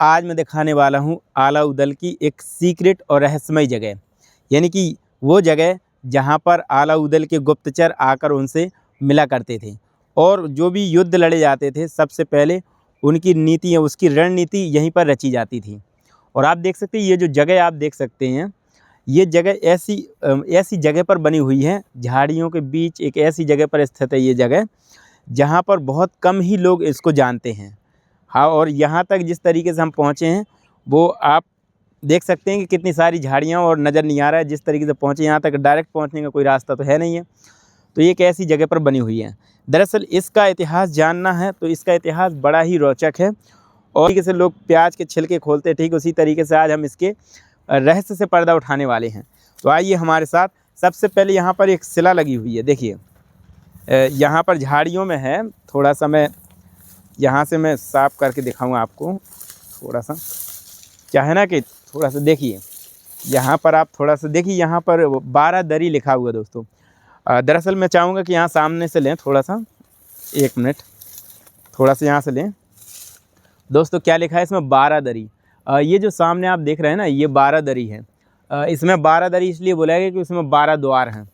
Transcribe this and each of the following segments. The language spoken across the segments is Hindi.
आज मैं दिखाने वाला हूँ आलाउदल की एक सीक्रेट और रहस्यमय जगह, यानी कि वो जगह जहाँ पर आलाउदल के गुप्तचर आकर उनसे मिला करते थे और जो भी युद्ध लड़े जाते थे सबसे पहले उनकी नीति या उसकी रणनीति यहीं पर रची जाती थी। और आप देख सकते हैं ये जो जगह आप देख सकते हैं, ये जगह ऐसी जगह पर बनी हुई है, झाड़ियों के बीच एक ऐसी जगह पर स्थित है ये जगह, जहाँ पर बहुत कम ही लोग इसको जानते हैं। हाँ, और यहाँ तक जिस तरीके से हम पहुँचे हैं वो आप देख सकते हैं कि कितनी सारी झाड़ियाँ और नज़र नहीं आ रहा है। जिस तरीके से पहुँचे यहाँ तक डायरेक्ट पहुँचने का कोई रास्ता तो है नहीं है। तो ये एक ऐसी जगह पर बनी हुई है। दरअसल इसका इतिहास जानना है तो इसका इतिहास बड़ा ही रोचक है और तरीके से लोग प्याज के छिलके खोलते, ठीक उसी तरीके से आज हम इसके रहस्य से पर्दा उठाने वाले हैं। तो आइए हमारे साथ। सबसे पहले यहाँ पर एक शिला लगी हुई है, देखिए यहाँ पर झाड़ियों में है। थोड़ा सा मैं यहाँ से मैं साफ करके दिखाऊंगा आपको। थोड़ा सा क्या है ना कि थोड़ा सा देखिए, यहाँ पर आप थोड़ा सा देखिए, यहाँ पर 12 दरी लिखा हुआ है दोस्तों। दरअसल मैं चाहूँगा कि यहाँ सामने से लें, थोड़ा सा 1 मिनट, थोड़ा सा यहाँ से लें दोस्तों। क्या लिखा है इसमें? 12 दरी। ये जो सामने आप देख रहे हैं ना, ये 12 दरी है। इसमें 12 दरी इसलिए बोला गया कि उसमें 12 द्वार हैं,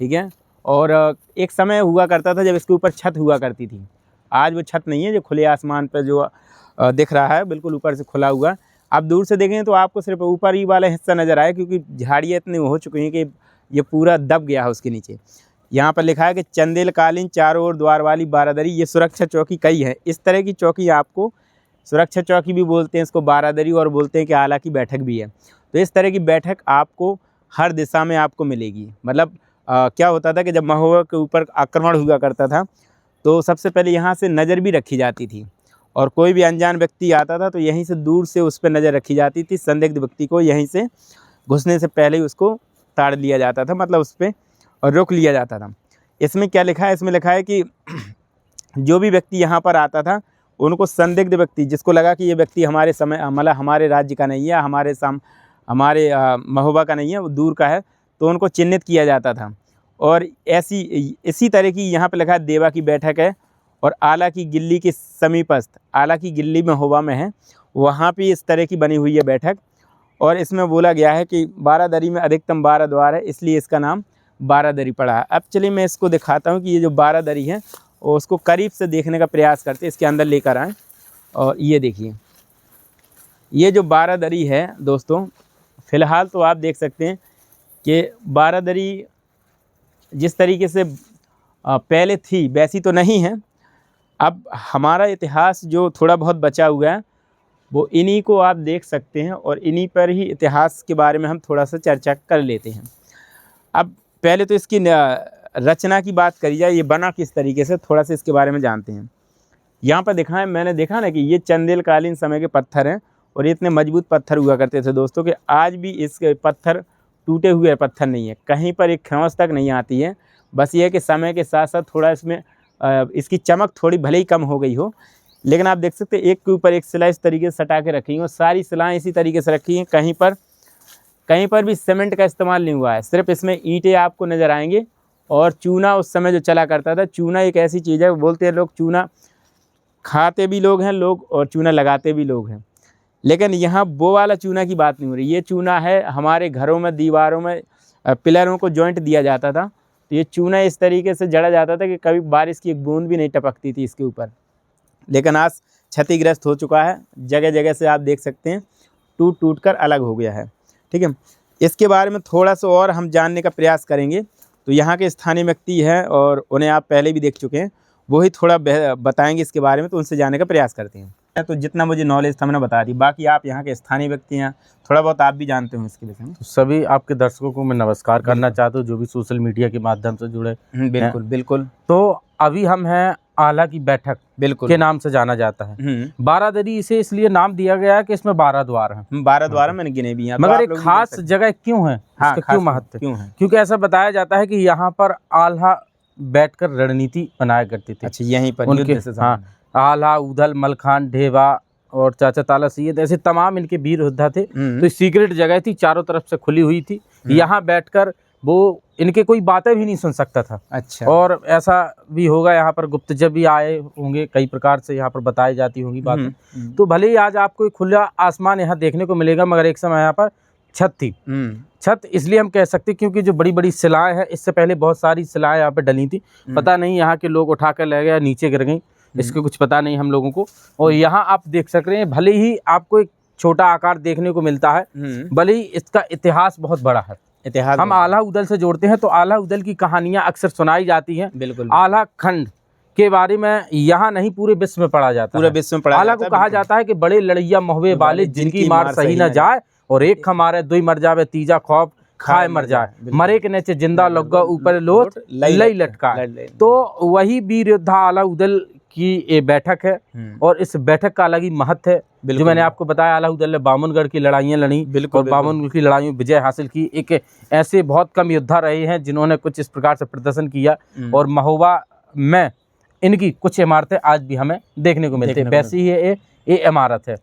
ठीक है। और एक समय हुआ करता था जब इसके ऊपर छत हुआ करती थी। आज वो छत नहीं है जो खुले आसमान पर जो दिख रहा है, बिल्कुल ऊपर से खुला हुआ। आप दूर से देखें तो आपको सिर्फ ऊपर ही वाला हिस्सा नज़र आए, क्योंकि झाड़ियाँ इतनी हो चुकी हैं कि ये पूरा दब गया है उसके नीचे। यहाँ पर लिखा है कि चंदेलकालीन चारों ओर द्वार वाली 12 दरी, ये सुरक्षा चौकी कई है। इस तरह की चौकी आपको सुरक्षा चौकी भी बोलते हैं इसको, 12 दरी, और बोलते हैं कि आला की बैठक भी है। तो इस तरह की बैठक आपको हर दिशा में आपको मिलेगी। मतलब क्या होता था कि जब महोबा के ऊपर आक्रमण हुआ करता था तो सबसे पहले यहाँ से नज़र भी रखी जाती थी, और कोई भी अनजान व्यक्ति आता था तो यहीं से दूर से उस पर नज़र रखी जाती थी। संदिग्ध व्यक्ति को यहीं से घुसने से पहले ही उसको ताड़ लिया जाता था, मतलब उस पर रोक लिया जाता था। इसमें क्या लिखा है? इसमें लिखा है कि जो भी व्यक्ति यहाँ पर आता था उनको संदिग्ध व्यक्ति, जिसको लगा कि ये व्यक्ति हमारे समय मतलब हमारे राज्य का नहीं है, हमारे महोबा का नहीं है, वो दूर का है, तो उनको चिन्हित किया जाता था। और इसी तरह की यहाँ पर लिखा है देवा की बैठक है, और आला की गिल्ली के समीपस्थ, आला की गिल्ली महोबा में है, वहाँ भी इस तरह की बनी हुई है बैठक। और इसमें बोला गया है कि 12 दरी में अधिकतम 12 द्वार है, इसलिए इसका नाम 12 दरी पड़ा है। अब चलिए मैं इसको दिखाता हूँ कि ये जो 12 दरी है और उसको करीब से देखने का प्रयास करते हैं, इसके अंदर लेकर आएँ। और ये देखिए, ये जो 12 दरी है दोस्तों, फ़िलहाल तो आप देख सकते हैं कि 12 दरी जिस तरीके से पहले थी वैसी तो नहीं है। अब हमारा इतिहास जो थोड़ा बहुत बचा हुआ है वो इन्हीं को आप देख सकते हैं, और इन्हीं पर ही इतिहास के बारे में हम थोड़ा सा चर्चा कर लेते हैं। अब पहले तो इसकी रचना की बात करी जाए, ये बना किस तरीके से, थोड़ा सा इसके बारे में जानते हैं। यहाँ पर देखा है, मैंने देखा ना कि ये चंदेलकालीन समय के पत्थर हैं, और ये इतने मजबूत पत्थर हुआ करते थे दोस्तों कि आज भी इसके पत्थर टूटे हुए पत्थर नहीं है, कहीं पर एक खरोंच तक नहीं आती है। बस ये है कि समय के साथ साथ थोड़ा इसमें इसकी चमक थोड़ी भले ही कम हो गई हो, लेकिन आप देख सकते हैं एक के ऊपर एक सिला इस तरीके से सटा के रखी हैं, सारी सिलाएँ इसी तरीके से रखी हैं। कहीं पर भी सीमेंट का इस्तेमाल नहीं हुआ है, सिर्फ इसमें ईंटें आपको नज़र आएंगे। और चूना उस समय जो चला करता था, चूना एक ऐसी चीज़ है, बोलते हैं लोग चूना खाते भी लोग हैं लोग, और चूना लगाते भी लोग हैं, लेकिन यहाँ वो वाला चूना की बात नहीं हो रही। ये चूना है हमारे घरों में, दीवारों में, पिलरों को जॉइंट दिया जाता था, तो ये चूना इस तरीके से जड़ा जाता था कि कभी बारिश की एक बूंद भी नहीं टपकती थी इसके ऊपर। लेकिन आज क्षतिग्रस्त हो चुका है, जगह जगह से आप देख सकते हैं टूट टूट कर अलग हो गया है, ठीक है। इसके बारे में थोड़ा सा और हम जानने का प्रयास करेंगे। तो यहाँ के स्थानीय व्यक्ति हैं और उन्हें आप पहले भी देख चुके हैं, वही थोड़ा बताएंगे इसके बारे में, तो उनसे जानने का प्रयास करते हैं। तो जितना मुझे नॉलेज था मैंने बता दी, बाकी आप यहाँ के स्थानीय व्यक्ति हैं, थोड़ा बहुत आप भी जानते हो इसके विषय में। तो सभी आपके दर्शकों को मैं नमस्कार करना चाहता हूँ जो भी सोशल मीडिया के माध्यम से जुड़े। बिल्कुल बिल्कुल। तो अभी हम हैं आला की बैठक बिल्कुल के नाम से जाना जाता है। 12 दरी इसे इसलिए नाम दिया गया है कि इसमें 12 द्वार हैं। 12 द्वार मैंने गिने भी हैं। मगर एक खास जगह क्यों है, इसका क्यों महत्व क्यों है? क्योंकि ऐसा बताया जाता है कि यहाँ पर आल्हा बैठकर रणनीति बनाया करते थे। अच्छा, यहीं पर उनके, हाँ, आल्हा, उदल, मलखान, ढेबा और चाचा ताला सैयद, ऐसे तमाम इनके वीर योद्धा थे। तो सीक्रेट जगह थी, चारों तरफ से खुली हुई थी। यहाँ बैठकर वो इनके कोई बातें भी नहीं सुन सकता था। अच्छा। और ऐसा भी होगा, यहाँ पर गुप्तचर भी आए होंगे, कई प्रकार से यहाँ पर बताई जाती होंगी बातें। तो भले ही आज आपको खुला आसमान यहाँ देखने को मिलेगा, मगर एक समय यहाँ पर छत थी। छत इसलिए हम कह सकते क्योंकि जो बड़ी बड़ी शिलाएं हैं, इससे पहले बहुत सारी शिलाएं यहाँ पे डली थी। पता नहीं यहाँ के लोग उठा कर ले गए, नीचे गिर गई, इसका कुछ पता नहीं हम लोगों को। और यहाँ आप देख सक रहे हैं, भले ही आपको एक छोटा आकार देखने को मिलता है, भले ही इसका इतिहास बहुत बड़ा है। इतिहास हम आल्हा उदल से जोड़ते हैं तो आल्हा उदल की कहानियां अक्सर सुनाई जाती हैं। बिल्कुल। आल्हा खंड के बारे में यहाँ नहीं पूरे विश्व में पढ़ा जाता है। पूरे विश्व में पढ़ा आल्हा को कहा जाता है कि बड़े लड़ैया मोहवे वाले, जिनकी मार सही न जाए, और एक खमारे दुई मर जावे, तीजा खौफ खाए मर जाए, मरे के नीचे जिंदा लग्गा ऊपर लोट लई लटका। तो वही वीर योद्धा आल्हा उदल की ये बैठक है, और इस बैठक का अलग ही महत्व है। जो मैंने आपको बताया, आल्हा उदल ने बामनगढ़ की लड़ाइयाँ लड़ी और बामनगढ़ की लड़ाइयों में विजय हासिल की। एक ऐसे बहुत कम योद्धा रहे हैं जिन्होंने कुछ इस प्रकार से प्रदर्शन किया, और महोबा में इनकी कुछ इमारतें आज भी हमें देखने को मिलती है। वैसी ही ये इमारत है।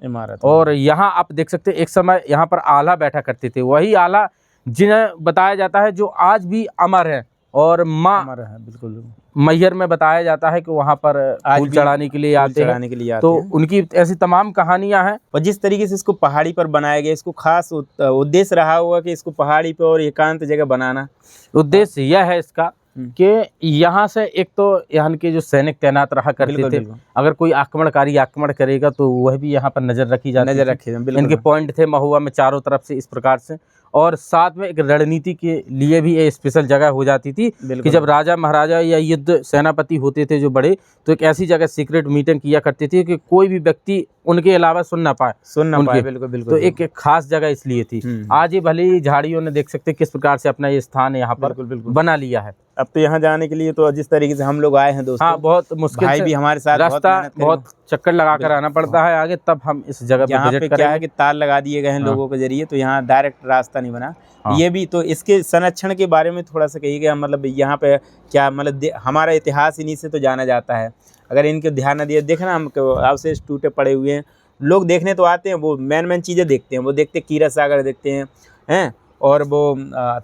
और यहाँ आप देख सकते हैं, एक समय यहाँ पर आल्हा बैठा करते थे, वही आल्हा जिन्हें बताया जाता है जो आज भी अमर है। और माँ बिल्कुल मैहर में बताया जाता है कि वहाँ पर फूल चढ़ाने के लिए आते हैं। तो उनकी ऐसी तमाम कहानियां हैं। और जिस तरीके से इसको पहाड़ी पर बनाया गया, इसको खास उद्देश्य रहा होगा कि इसको पहाड़ी पर और एकांत जगह बनाना। उद्देश्य यह है इसका कि यहाँ से एक तो यहाँ के जो सैनिक तैनात रहा करते थे, अगर कोई आक्रमणकारी आक्रमण करेगा तो वह भी यहाँ पर नजर रखी जाती थी। इनके पॉइंट थे महुआ में चारों तरफ से इस प्रकार से, और साथ में एक रणनीति के लिए भी ये स्पेशल जगह हो जाती थी कि जब राजा महाराजा या युद्ध सेनापति होते थे जो बड़े, तो एक ऐसी जगह सीक्रेट मीटिंग किया करती थी कि कोई भी व्यक्ति उनके अलावा सुन ना पाए। बिल्कुल। तो एक खास जगह इसलिए थी। आज ये भले ही झाड़ियों ने देख सकते किस प्रकार से अपना ये स्थान यहाँ पर बना लिया है। अब तो यहाँ जाने के लिए तो जिस तरीके से हम लोग आए हैं दोस्तों, हाँ, बहुत मुश्किल भाई भी हमारे साथ रास्ता बहुत चक्कर लगा कर आना पड़ता है आगे, तब हम इस जगह पे विजिट करेंगे। क्या है कि तार लगा दिए गए हैं लोगों के जरिए, तो यहाँ डायरेक्ट रास्ता नहीं बना। ये भी तो इसके संरक्षण के बारे में थोड़ा सा कहिएगा, मतलब यहाँ पे क्या, मतलब हमारा इतिहास इन्हीं से तो जाना जाता है। अगर इनके ध्यान न दिए, देखना हम अवशेष टूटे पड़े हुए हैं, लोग देखने तो आते हैं, वो मेन चीज़ें देखते हैं, वो देखते कीरत सागर देखते हैं, और वो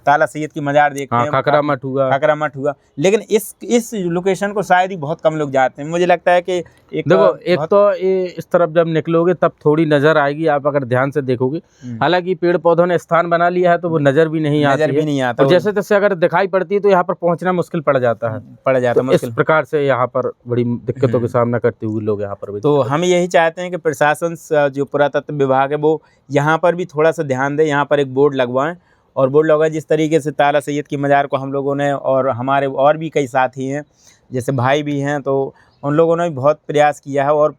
ताला सैयद की मज़ार देखते हैं, खाकरा मठ हुआ। लेकिन इस लोकेशन को शायद ही बहुत कम लोग जाते हैं। मुझे लगता है कि देखो, एक तो ये इस तरफ जब निकलोगे तब थोड़ी नजर आएगी, आप अगर ध्यान से देखोगे। हालांकि पेड़ पौधों ने स्थान बना लिया है तो वो नजर भी नहीं आता, और जैसे तैसे अगर दिखाई पड़ती है तो यहाँ पर पहुँचना मुश्किल पड़ जाता है। इस प्रकार से यहाँ पर बड़ी दिक्कतों का सामना करते हुए लोग यहाँ पर। तो हम यही चाहते हैं कि प्रशासन जो पुरातत्व विभाग है वो यहाँ पर भी थोड़ा सा ध्यान दे, यहाँ पर एक बोर्ड लगवाएं, और बोर्ड लगा जिस तरीके से ताला सैयद की मज़ार को हम लोगों ने, और हमारे और भी कई साथी हैं जैसे भाई भी हैं, तो उन लोगों ने भी बहुत प्रयास किया है और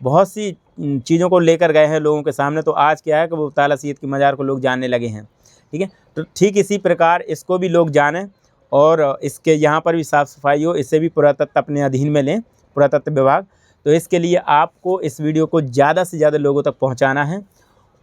बहुत सी चीज़ों को लेकर गए हैं लोगों के सामने। तो आज क्या है कि वो ताला सैयद की मज़ार को लोग जानने लगे हैं। ठीक है, तो ठीक इसी प्रकार इसको भी लोग जानें, और इसके यहाँ पर भी साफ़ सफाई हो, इससे भी पुरातत्व अपने अधीन में लें, पुरातत्व विभाग। तो इसके लिए आपको इस वीडियो को ज़्यादा से ज़्यादा लोगों तक पहुँचाना है,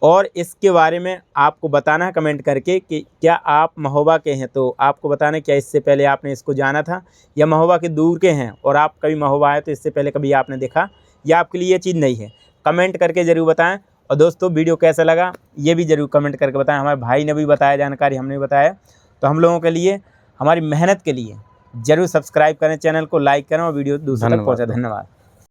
और इसके बारे में आपको बताना है कमेंट करके कि क्या आप महोबा के हैं, तो आपको बताना क्या इससे पहले आपने इसको जाना था, या महोबा के दूर के हैं और आप कभी महोबा आए तो इससे पहले कभी आपने देखा, या आपके लिए ये चीज़ नहीं है। कमेंट करके ज़रूर बताएं। और दोस्तों, वीडियो कैसा लगा ये भी ज़रूर कमेंट करके बताएं। हमारे भाई ने भी बताया जानकारी, हमने भी बताया, तो हम लोगों के लिए, हमारी मेहनत के लिए ज़रूर सब्सक्राइब करें, चैनल को लाइक करें और वीडियो दूसरों तक पहुँचाएं। धन्यवाद।